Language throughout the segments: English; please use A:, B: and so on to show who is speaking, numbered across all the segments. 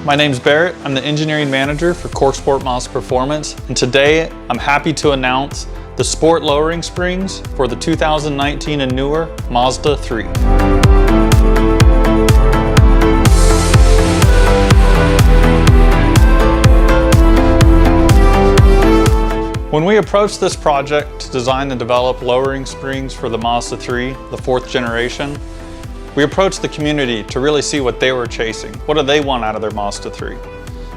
A: my name's Barrett. I'm the engineering manager for CorkSport Mazda Performance, and today I'm happy to announce the Sport Lowering Springs for the 2019 and newer Mazda 3. When we approached this project to design and develop lowering springs for the Mazda 3, the 4th generation, we approached the community to really see what they were chasing. What do they want out of their Mazda 3?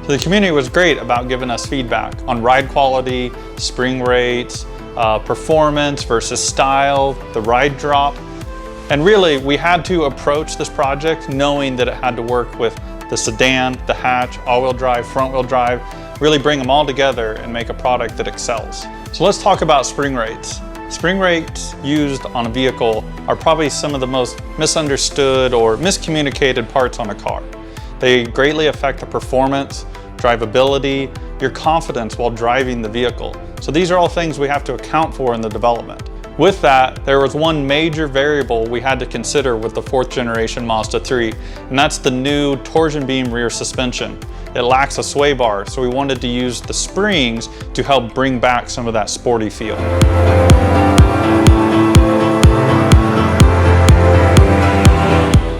A: So the community was great about giving us feedback on ride quality, spring rates, performance versus style, the ride drop. And really, we had to approach this project knowing that it had to work with the sedan, the hatch, all-wheel drive, front-wheel drive, really bring them all together and make a product that excels. So let's talk about spring rates. Spring rates used on a vehicle are probably some of the most misunderstood or miscommunicated parts on a car. They greatly affect the performance, drivability, your confidence while driving the vehicle. So these are all things we have to account for in the development. With that, there was one major variable we had to consider with the 4th generation Mazda 3, and that's the new torsion beam rear suspension. It lacks a sway bar, so we wanted to use the springs to help bring back some of that sporty feel.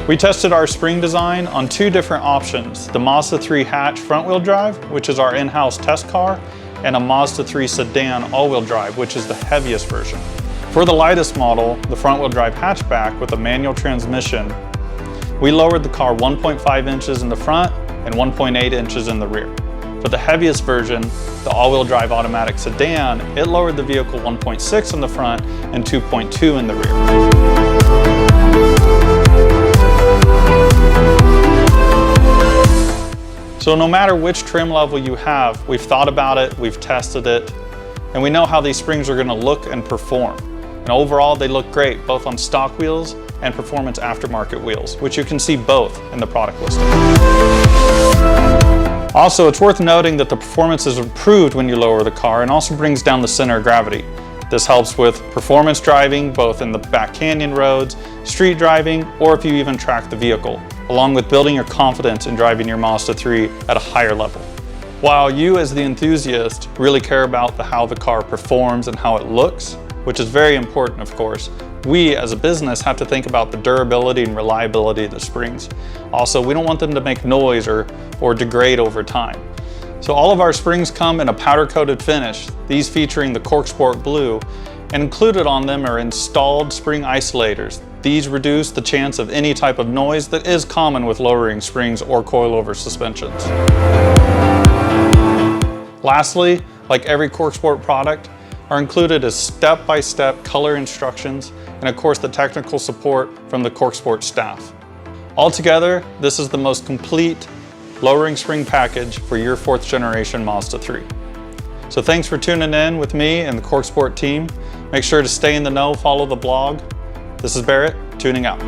A: We tested our spring design on 2 different options, the Mazda 3 hatch front-wheel drive, which is our in-house test car, and a Mazda 3 sedan all-wheel drive, which is the heaviest version. For the lightest model, the front-wheel drive hatchback with a manual transmission, we lowered the car 1.5 inches in the front and 1.8 inches in the rear. For the heaviest version, the all-wheel drive automatic sedan, it lowered the vehicle 1.6 in the front and 2.2 in the rear. So no matter which trim level you have, we've thought about it, we've tested it, and we know how these springs are going to look and perform. And overall, they look great, both on stock wheels and performance aftermarket wheels, which you can see both in the product listing. Also, it's worth noting that the performance is improved when you lower the car and also brings down the center of gravity. This helps with performance driving, both in the back canyon roads, street driving, or if you even track the vehicle, along with building your confidence in driving your Mazda 3 at a higher level. While you as the enthusiast really care about how the car performs and how it looks, which is very important of course, we as a business have to think about the durability and reliability of the springs. Also, we don't want them to make noise or degrade over time. So all of our springs come in a powder-coated finish, these featuring the CorkSport Blue, and included on them are installed spring isolators. These reduce the chance of any type of noise that is common with lowering springs or coilover suspensions. Lastly, like every CorkSport product, are included as step-by-step color instructions and of course the technical support from the CorkSport staff. Altogether, this is the most complete lowering spring package for your 4th generation Mazda 3. So thanks for tuning in with me and the CorkSport team. Make sure to stay in the know, follow the blog. This is Barrett, tuning out.